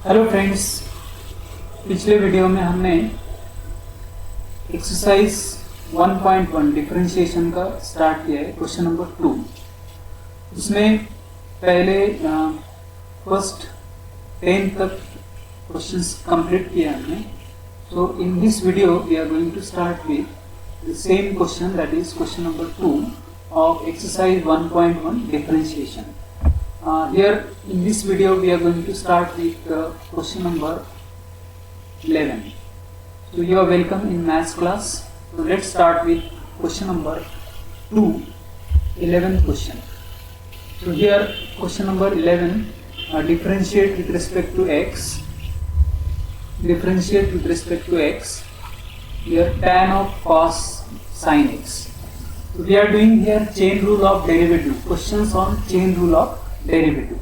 Hello friends, पिछले video में हमने एक्सरसाइज 1.1 डिफरेंशिएशन का स्टार्ट किया है, क्वेश्चन नंबर 2। उसमें पहले फर्स्ट 10 तक क्वेश्चंस कंप्लीट किया हमने। So in this video we are going to start with the same question, that is question number 2 of exercise 1.1 differentiation. Here in this video we are going to start with question number 11. So you are welcome in maths class. So let's start with question number 2, 11th question. So here question number 11, differentiate with respect to x. Differentiate with respect to x. Here tan of cos sin x. So we are doing here chain rule of derivative, questions on chain rule of derivative.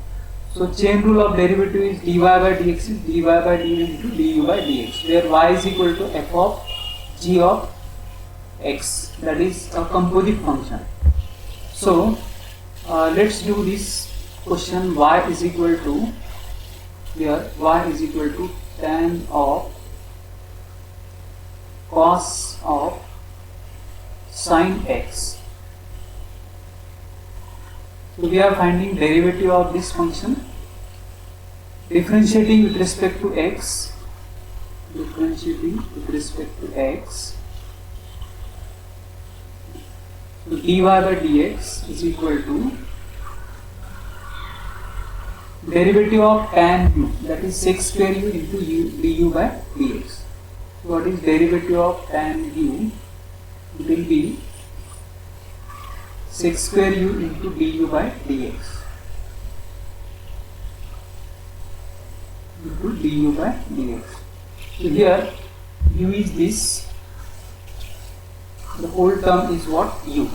So chain rule of derivative is dy by dx is dy by dv into du by dx, where y is equal to f of g of x, that is a composite function. So let's do this question. Y is equal to, here y is equal to tan of cos of sin x. So we are finding derivative of this function, differentiating with respect to x, differentiating with respect to x. So dy by dx is equal to derivative of tan u, that is sec square u into u du by dx. So what is derivative of tan u? It will be sec square u into du by dx into du by dx. So here u is this, the whole term is what? U.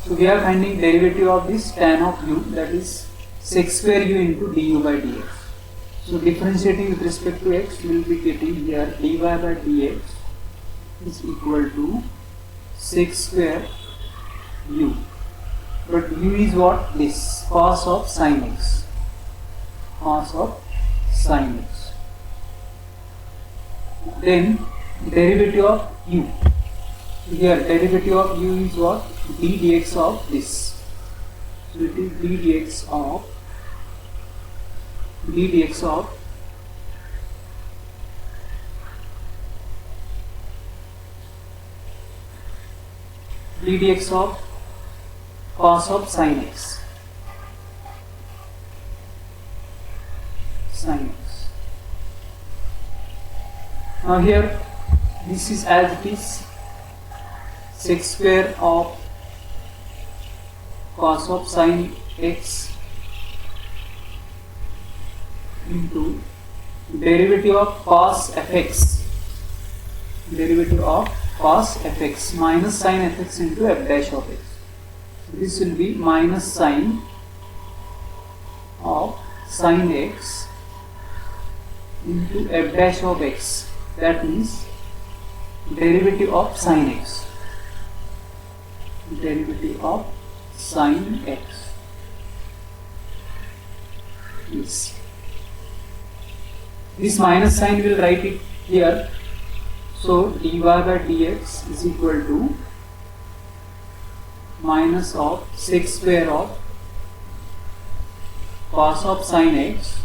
So we are finding derivative of this tan of u, that is sec square u into du by dx. So differentiating with respect to x, we will be getting here dy by dx is equal to sec square u, but u is what? This cos of sin x, cos of sin x. Then derivative of u, here derivative of u is what? D dx of this. So it is d dx of d dx of cos of sin x, sin x. Now here this is as it is, sec square of cos of sin x into derivative of cos fx, derivative of cos fx minus sin fx into f dash of x. This will be minus sin of sin x into f dash of x, that means derivative of sin x, derivative of sin x. Yes. This minus sign will write it here. So dy by dx is equal to minus of sec square of cos of sin x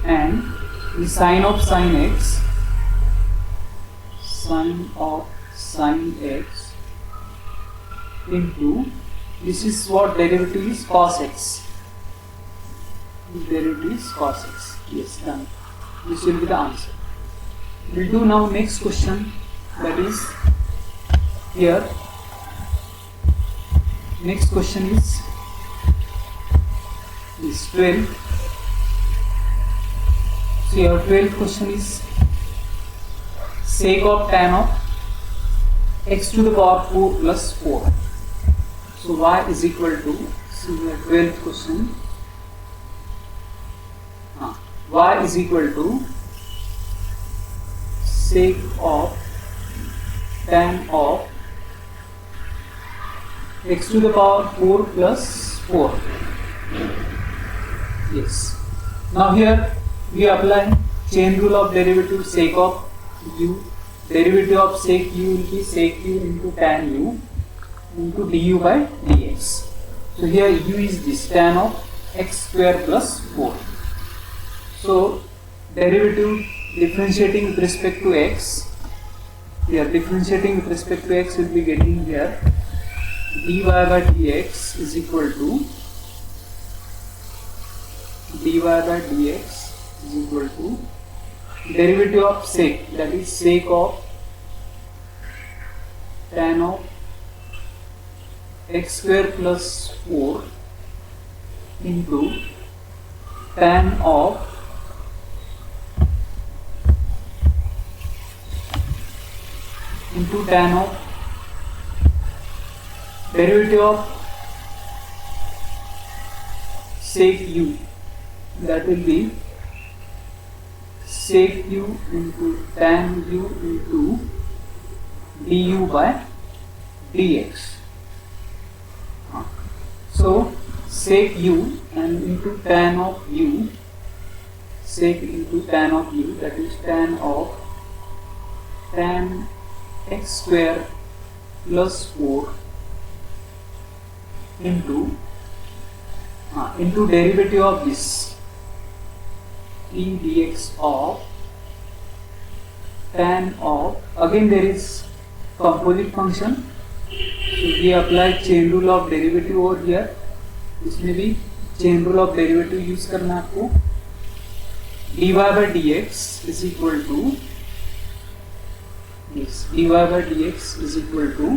and the sin of sin x, sin of sin x into, this is what derivative is, cos x. Derivative is cos x. Yes, done. This will be the answer. We'll do now next question, that is here. Next question is 12. So your 12th question is sec of tan of x to the power 4 plus 4. So y is equal to, so your 12th question, y is equal to sec of tan of x to the power 4 plus 4. Yes. Now here we apply chain rule of derivative sec of u. Derivative of sec u will be sec u into tan u into du by dx. So here u is this tan of x square plus 4. So derivative differentiating with respect to x, here differentiating with respect to x will be getting here dy by dx is equal to derivative of sec, that is sec of tan of x square plus 4 into tan of derivative of sec u, that will be sec u into tan u into du by dx. So sec u and into tan of u, sec into tan of u, that is tan of tan x square plus 4 into derivative of this d dx of tan of, again there is composite function, so we apply chain rule of derivative over here. इसमें भी chain rule of derivative use करना है आपको. dy by dx is equal to dy by dx is equal to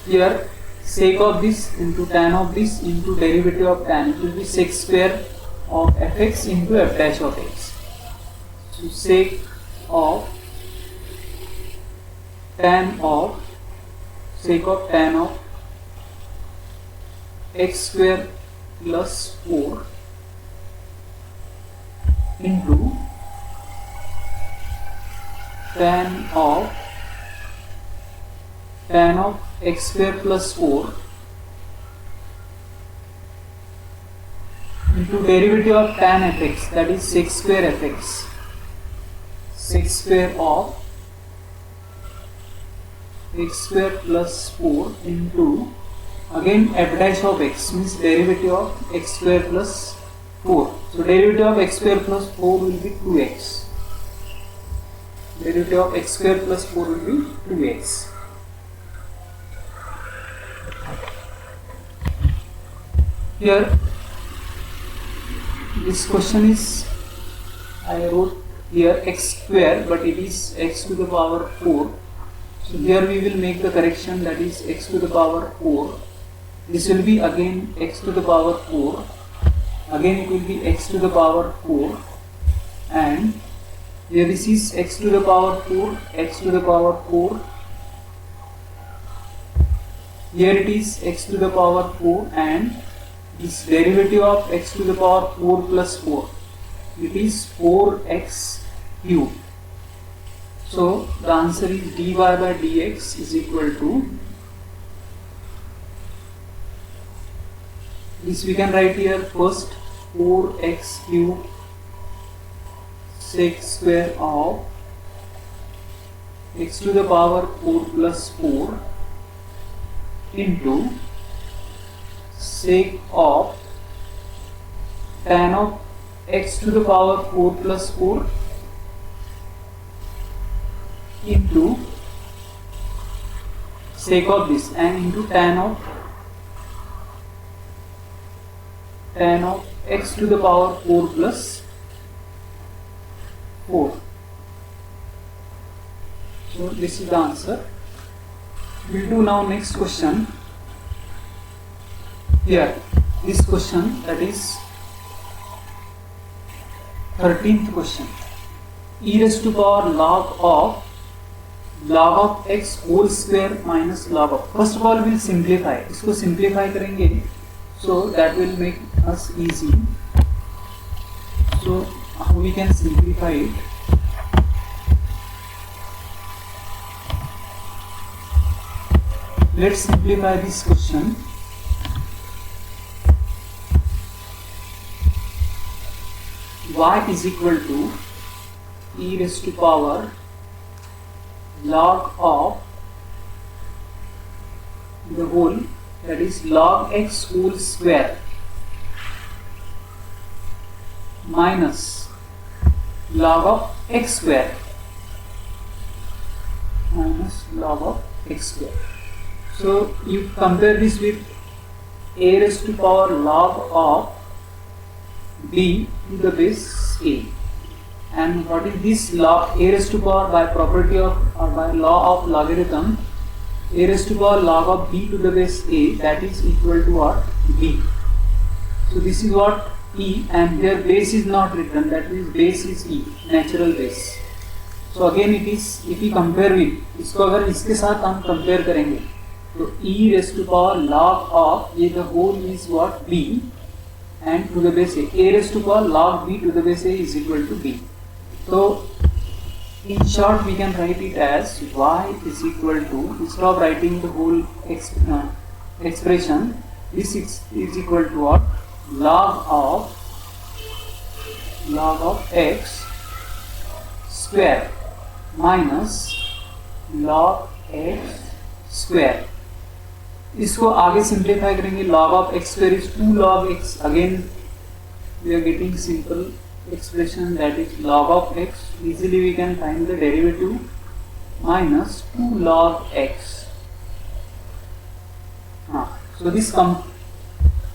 here sec of this into tan of this into derivative of tan, it will be sec square of fx into f dash of x. So sec of tan of x square plus 4 into tan of x square plus 4 into derivative of tan fx, that is sec square fx, sec square of x square plus 4 into again f dash of x, means derivative of x square plus 4. So derivative of x square plus 4 will be 2x. Derivative of x square plus 4 will be 2x. Here this question is, I wrote here x square, but it is x to the power 4. So here we will make the correction, that is x to the power 4. This will be again x to the power 4. Again it will be x to the power 4. And here this is x to the power 4, x to the power 4. Here it is x to the power 4 and this derivative of x to the power 4 plus 4. It is 4x cube. So the answer is dy by dx is equal to, this we can write here first, 4x cube sec square of x to the power 4 plus 4 into sec of tan of x to the power 4 plus 4 into sec of this and into tan of x to the power 4 plus 4. So this is the answer. We'll do now next question. Here this question, that is 13th question. E raised to power log of x whole square minus log of. First of all we'll simplify. इसको simplify करेंगे, so that will make us easy. So how we can simplify it? Let's simplify this question. y is equal to e raised to power log of the whole, that is log x whole square minus log of x square minus log of x square. So you compare this with a raised to power log of b to the base a. And what is this log? A raised to power, by property of or by law of logarithm, a raised to power log of b to the base a, that is equal to what? B. So this is what e, and here base is not written, that is base is e, natural base. So again it is, if we compare with, इसको अगर इसके साथ हम compare करेंगे तो e raised to power log of, ये the whole is what? b, and to the base a raised to power log b to the base a is equal to b. So in short we can write it as y is equal to, instead of writing the whole expression, this is equal to what? Log of x square minus log x square. इसको आगे simplify करेंगे, log of x square is 2 log x. Again we are getting simple expression, that is log of x. Easily we can find the derivative, minus 2 log x. So this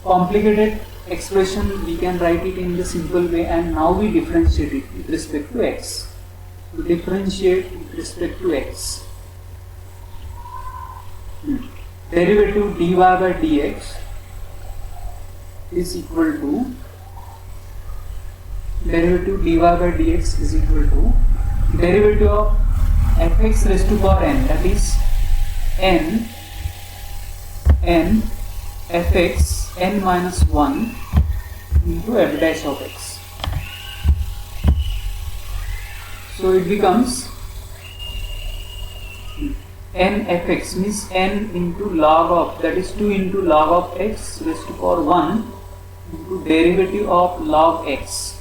complicated expression we can write it in the simple way, and now we differentiate it with respect to x. To differentiate with respect to x, derivative dy by dx is equal to, derivative dy by dx is equal to derivative of fx raised to power n, that is n fx n minus 1 into f dash of x. So it becomes n fx means n into log of, that is 2 into log of x raised to power 1 into derivative of log x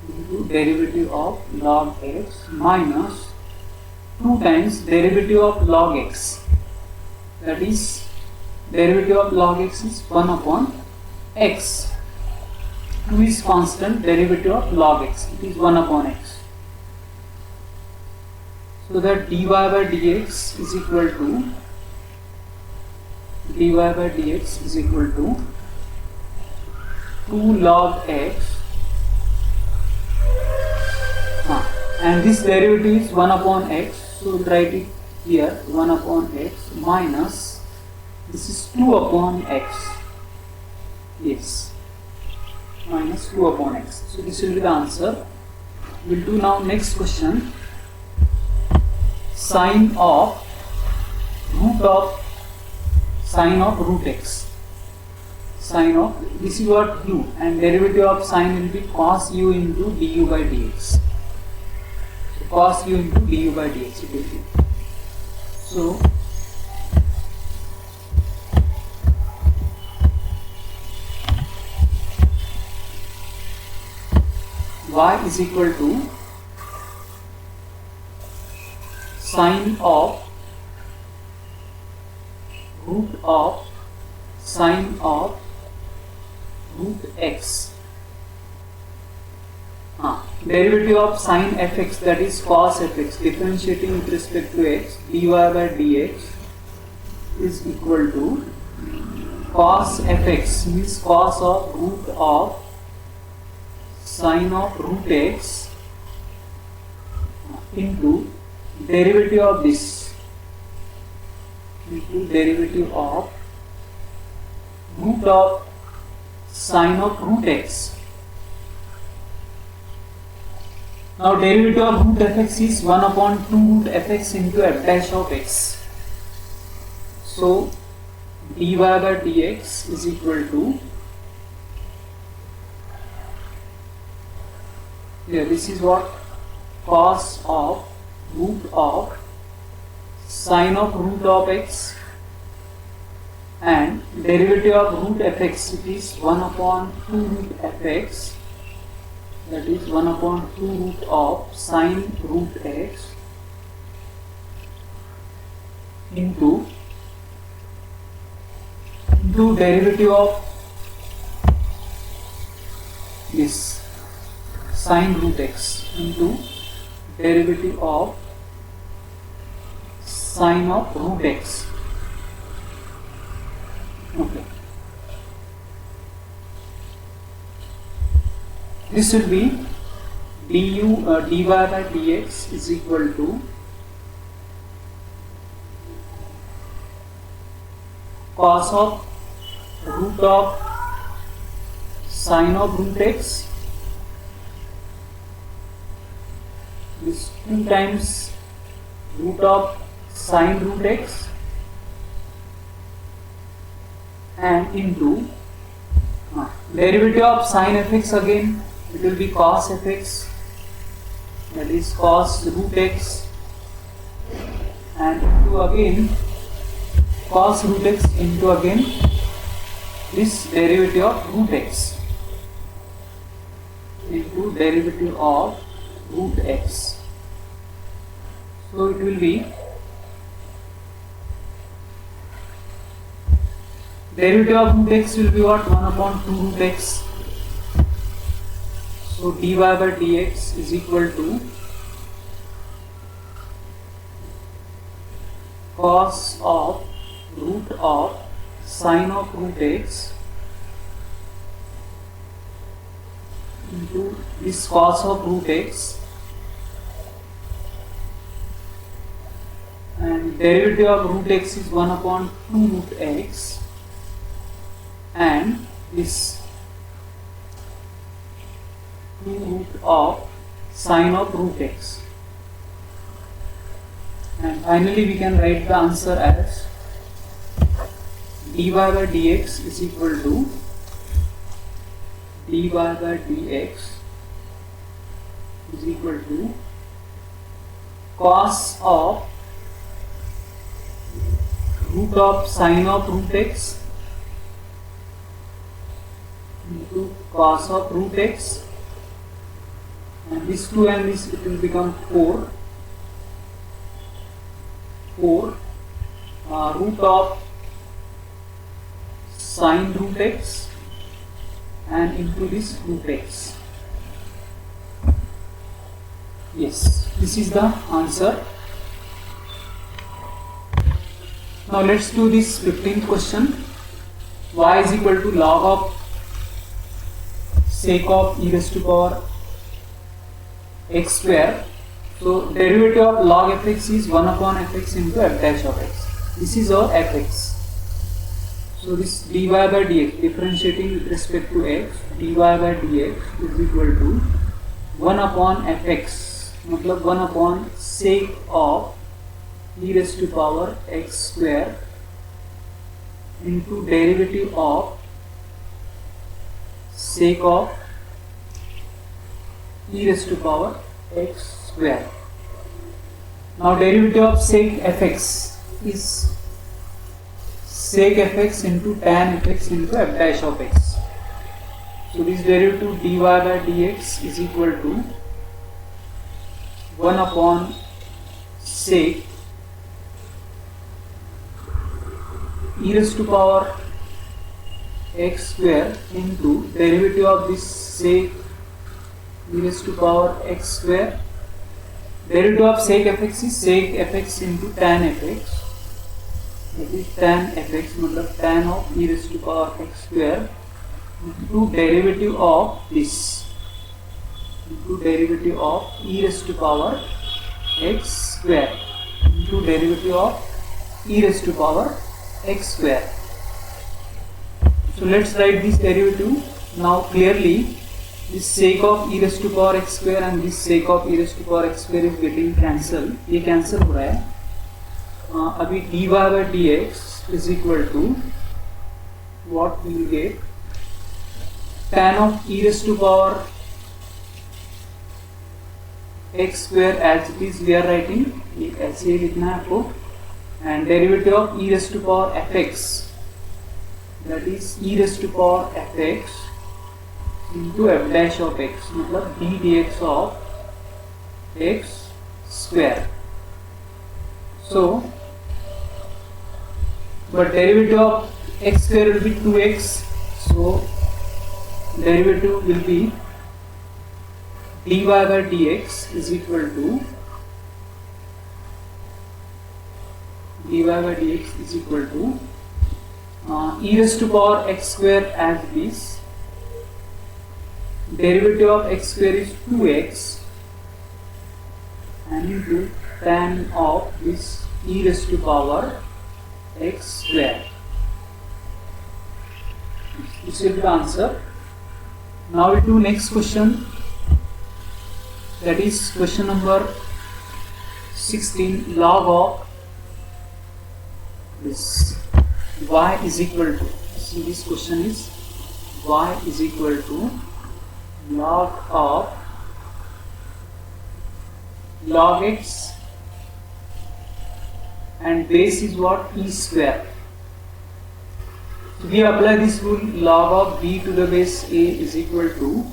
into derivative of log x minus 2 times derivative of log x, that is derivative of log x is 1 upon x. 2 is constant, derivative of log x, it is 1 upon x. So that dy by dx is equal to, dy by dx is equal to 2 log x, and this derivative is 1 upon x, so write it here 1 upon x minus, this is 2 upon x, yes, minus 2 upon x. So this will be the answer. We will do now next question. Sine of root x, sine of, this is what u, and derivative of sine will be cos u into du by dx. So cos u into du by dx it will be. So y is equal to sine of root x, derivative of sine fx, that is cos fx, differentiating with respect to x, dy by dx is equal to cos fx means cos of root of sine of root x into derivative of this, into derivative of root of sine of root x. Now derivative of root fx is 1 upon 2 root fx into f dash of x. So dy by dx is equal to, here this is what, cos of root of sine of root of x, and derivative of root fx, it is 1 upon 2 root fx that is 1 upon 2 root of sine root x into derivative of this sine root x into derivative of sine of root x. Okay. This will be dy by dx is equal to cos of root of sine of root x, this 2 times root of sine root x, and into derivative of sine fx, again it will be cos fx, that is cos root x, and into again cos root x into again this derivative of root x into derivative of root x. So it will be derivative of root x will be what? 1 upon 2 root x. So dy by dx is equal to cos of root of sine of root x into this cos of root x, and derivative of root x is 1 upon 2 root x, and this 2 root of sine of root x, and finally we can write the answer as dy by dx is equal to dy by dx is equal to cos of root of sine of root x into cos of root x, and this 2 and this it will become 4 root of sine root x and into this root x. Yes, this is the answer. Now let's do this 15th question. Y is equal to log of sec of e raised to power x square. So derivative of log fx is 1 upon fx into f dash of x. This is our fx. So this dy by dx, differentiating with respect to x, dy by dx is equal to 1 upon fx, मतलब 1 upon sec of e raised to power x square into derivative of sec of e raised to power x square. Now derivative of sec fx is sec fx into tan fx into f dash of x. So this derivative dy by dx is equal to 1 upon sec e raised to power x square into derivative of this sec e raised to power x square. Derivative of sec fx is sec fx into tan fx. That is tan fx, मतलब tan of e raised to power x square into derivative of this, into derivative of e raised to power x square into derivative of e raised to power x square. So let's write this derivative now clearly. This sec of e raised to power x square and this sec of e raised to power x square is getting cancelled. ये cancel हो रहा है. अभी dy by dx is equal to what we will get, tan of e raised to power x square as it is we are writing, ये ऐसे ही लिखना है आपको, and derivative of e raised to power fx, that is e raised to power fx into f dash of x, मतलब d dx of x square. So, but derivative of x square will be 2x, so derivative will be dy by dx is equal to dy by dx is equal to e raised to power x square as this. Derivative of x square is 2x and into tan of this e raised to power x square. This will be the answer. Now we do next question, that is question number 16. Log of this y is equal to, see this question is y is equal to log of log x and base is what, e square. So we apply this rule, log of b to the base a is equal to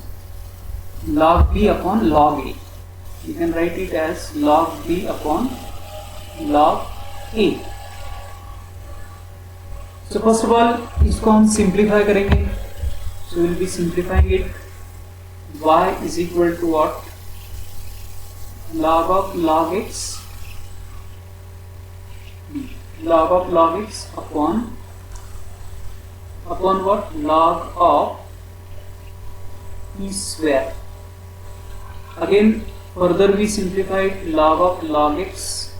log b upon log a. You can write it as log b upon log a. So first of all इसको हम simplify करेंगे. So we will be simplifying it. Y is equal to what? Log of log x, log of log x upon what? Log of e square. Again further we simplified log of log x,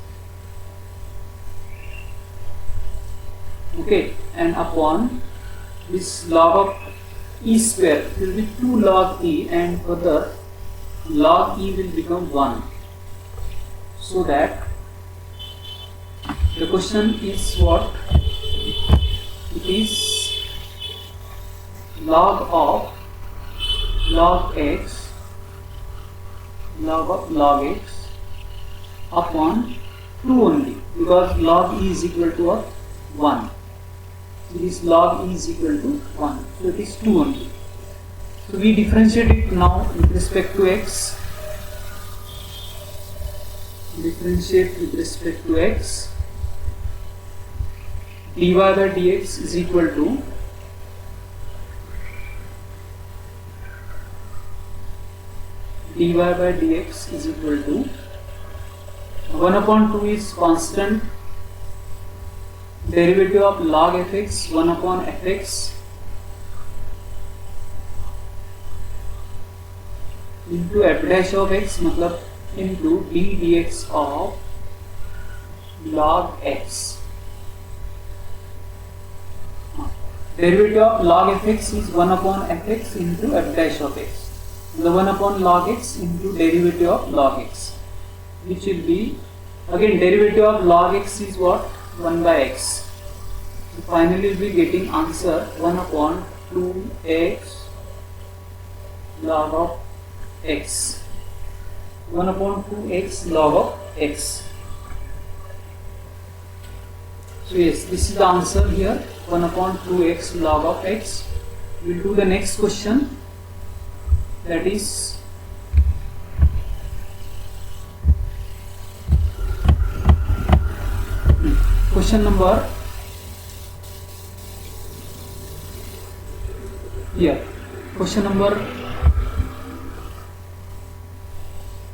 okay, and upon this log of e square, it will be 2 log e, and further log e will become 1, so that the question is what? It is log of log x, log of log x upon 2 only, because log e is equal to what? 1. So this log e is equal to 1, so it is 2 only. So we differentiate it now with respect to x. Differentiate with respect to x. dy by dx is equal to dy by dx is equal to 1 upon 2 is constant. Derivative of log fx 1 upon fx into f dash of x, मतलब into d dx of log x. Derivative of log fx is 1 upon fx into f dash of x. The 1 upon log x into derivative of log x, which will be, again derivative of log x is what? 1 by x. So finally we will be getting answer 1 upon 2x log of x. 1 upon 2x log of x. So yes, this is the answer here, 1 upon 2x log of x. We will do the next question, that is question number question number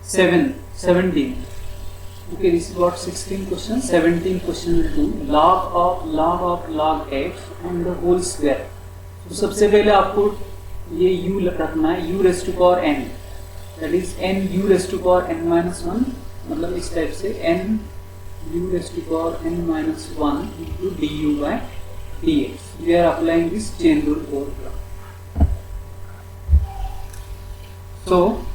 17. Okay, this is what 16 question. 17 question will do log x and the whole square. So सबसे पहले आपको ये u रखना है, u raised to power n, that is n u raised to power n minus 1, मतलब इस type से n u raised to power n minus 1 into du by dx. We are applying this chain rule over here. So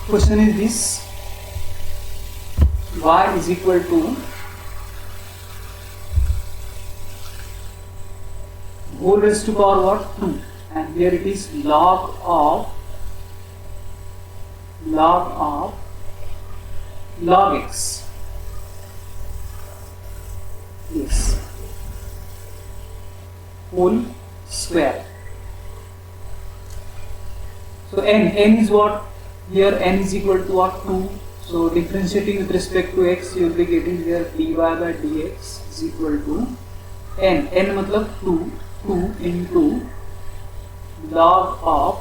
question is this, y is equal to whole raised to power what? 2, and here it is log of log x. Yes, whole square. So n is what? Here n is equal to what? 2. So differentiating with respect to x, you will be getting here dy by dx is equal to n. N मतलब 2 into log of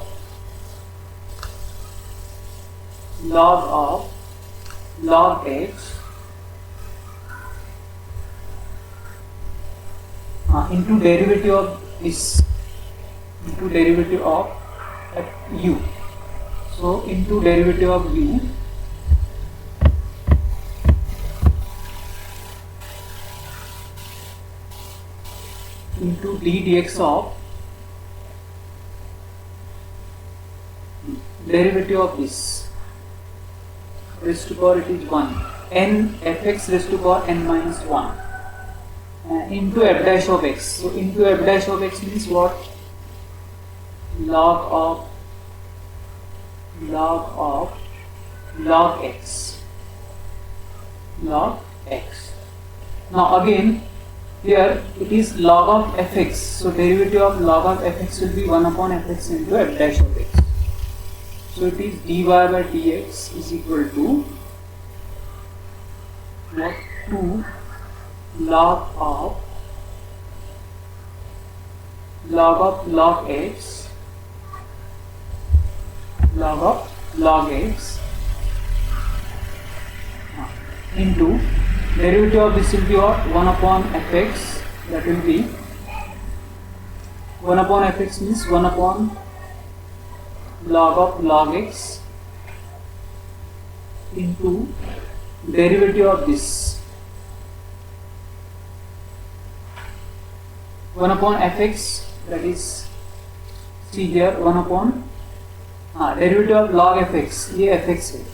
log x into derivative of this, into derivative of u. So into derivative of u into d dx of derivative of this raised to power it is 1, n fx raised to power n minus 1 into f dash of x. So into f dash of x means what? Log of x. Log x. Now again here it is log of fx. So derivative of log of fx will be 1 upon fx into f dash of x. So it is dy by dx is equal to what? 2 log of log x, log of log x into derivative of this will be what? 1 upon fx, that will be 1 upon fx means 1 upon log of log x into derivative of this 1 upon fx, that is see here 1 upon derivative of log fx, ये fx है,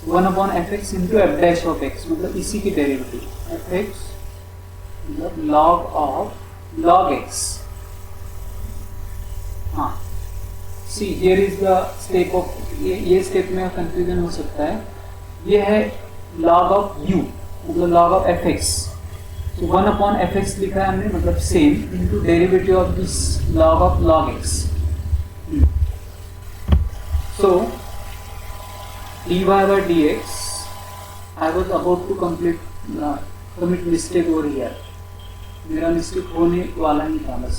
1 upon fx into f dash of x, मतलब इसी की derivative fx मतलब log of log x. See here is the step of ये step में confusion हो सकता है. ये है log of u मतलब log of fx. So 1 upon fx लिखा है हमने, मतलब same into derivative of this log of log x. So dy by dx, I was about to commit mistake over here. मेरा मिस्टेक होने वाला ही था बस.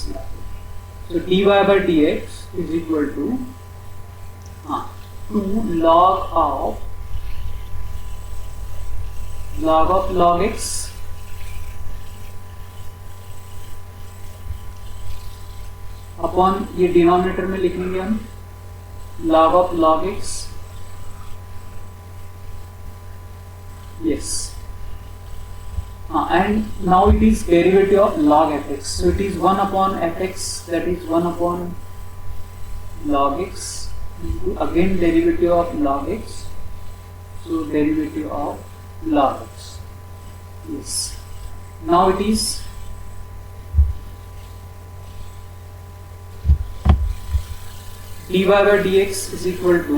So dy by dx is equal to 2 log of log x upon ये denominator में लिखेंगे हम log of log x. Yes. And now it is derivative of log fx. So it is 1 upon fx, that is 1 upon log x into again derivative of log x. So derivative of log x. Yes. Now it is dy by dx is equal to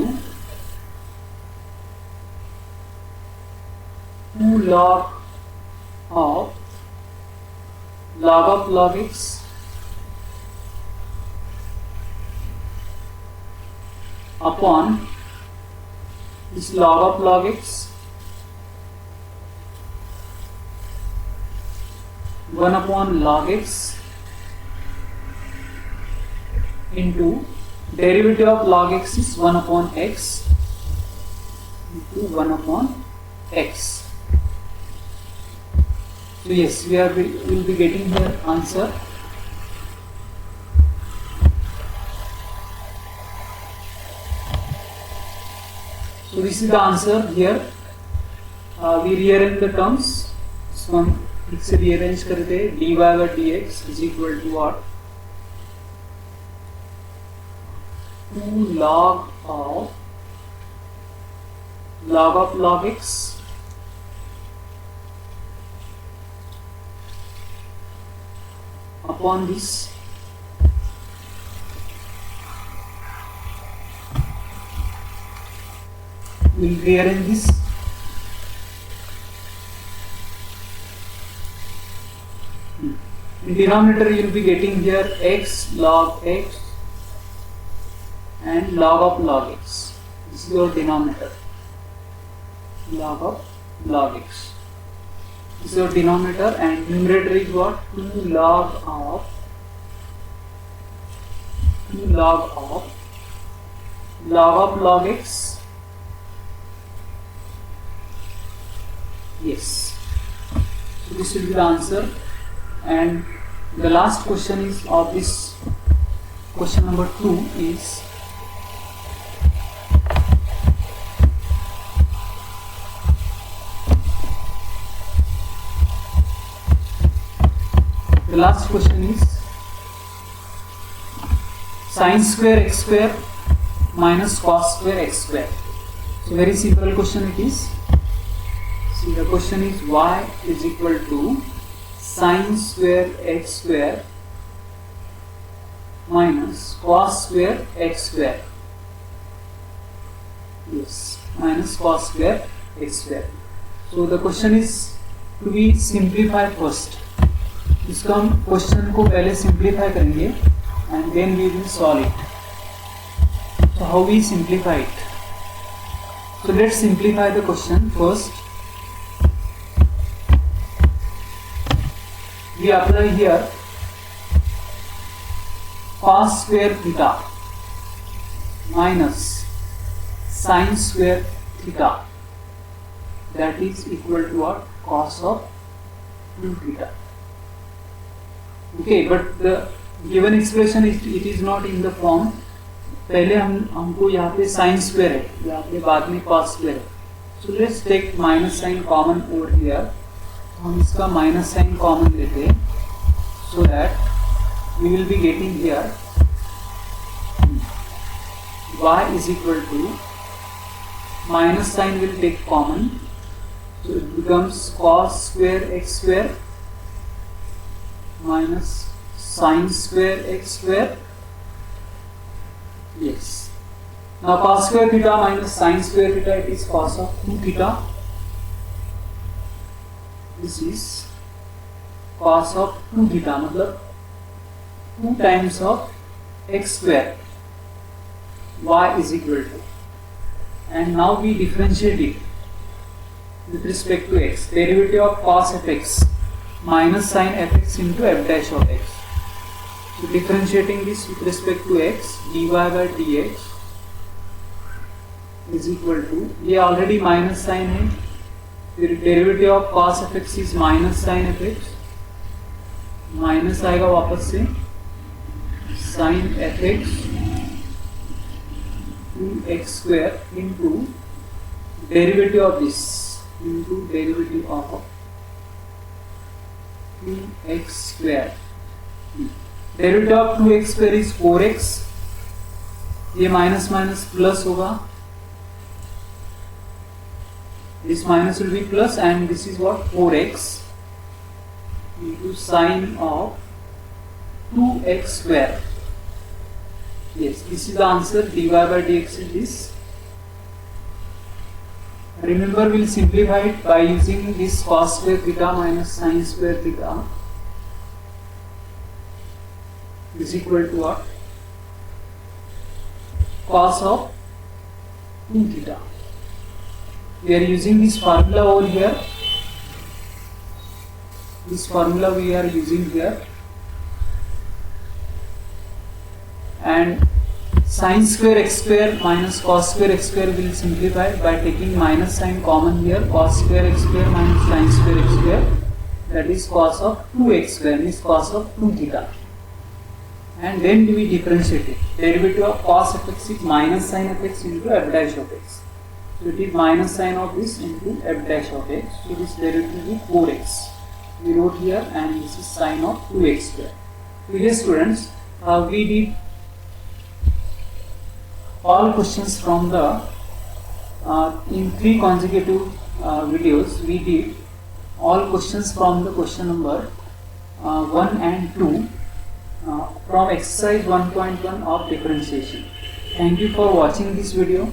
2 log of log x upon this log of log x 1 upon log x into derivative of log x is 1 upon x into 1 upon x. So yes, we will be getting the answer. So this is the answer here. We rearrange the terms. So हम ठीक से rearrange करते हैं. dy by dx is equal to what? 2 log of log x upon this. We'll rearrange this. In denominator you will be getting here x log x and log x. This is your denominator. Log of log x. This is your denominator, and numerator is what? 2 log of log x. Yes. So this will be the answer. And the last question is of this question number 2 is the last question is sin square x square minus cos square x square. So very simple question it is. See, the question is y is equal to sin square x square minus cos square x square. Yes, minus cos square x square. So the question is to be simplified first. इसका हम question को पहले simplify करेंगे and then we will solve it. So how we simplify it? So let's simplify the question first. We apply here cos square theta minus sin square theta, that is equal to what? Cos of 2 theta. Okay, but the given expression it is not in the form. पहले हमको यहाँ पे sin square है, यहाँ पे बाद में cos square है. So let's take minus sign common over here. हम इसका माइनस साइन कॉमन लेते हैं, so that we will be getting here y is equal to minus sign will take common, so it becomes cos square x square minus sin square x square. Yes, now cos square theta minus sin square theta, it is cos of 2 theta. This is cos of 2 theta, मतलब 2 times of x square. Y is equal to, and now we differentiate it with respect to x. Derivative of cos f x minus sin f x into f dash of x. So differentiating this with respect to x, dy by dx is equal to, ये already minus sign है, फिर derivative of cos F X is minus sine F X, minus आएगा वापस से sine F X 2x square into derivative of this into derivative of 2x square. Derivative of 2x square is 4x. ये minus minus plus होगा, this minus will be plus, and this is what? 4x into sine of 2x square. Yes, this is the answer. Dy by dx is this. Remember, we'll simplify it by using this cos square theta minus sin square theta is equal to what? Cos of 2 theta. We are using this formula over here. This formula we are using here, and sin square x square minus cos square x square will simplify by taking minus sign common here. Cos square x square minus sin square x square, that is cos of 2x square, is cos of 2 theta. And then we differentiate it. Derivative of cos f x is minus sin f x into f dash of x. So it is minus sign of this into f dash of x. So this derivative is 4x. We wrote here, and this is sin of 2x square. So here students, we did all questions from the in 3 consecutive videos. We did all questions from the question number 1 and 2. from exercise 1.1 of differentiation. Thank you for watching this video.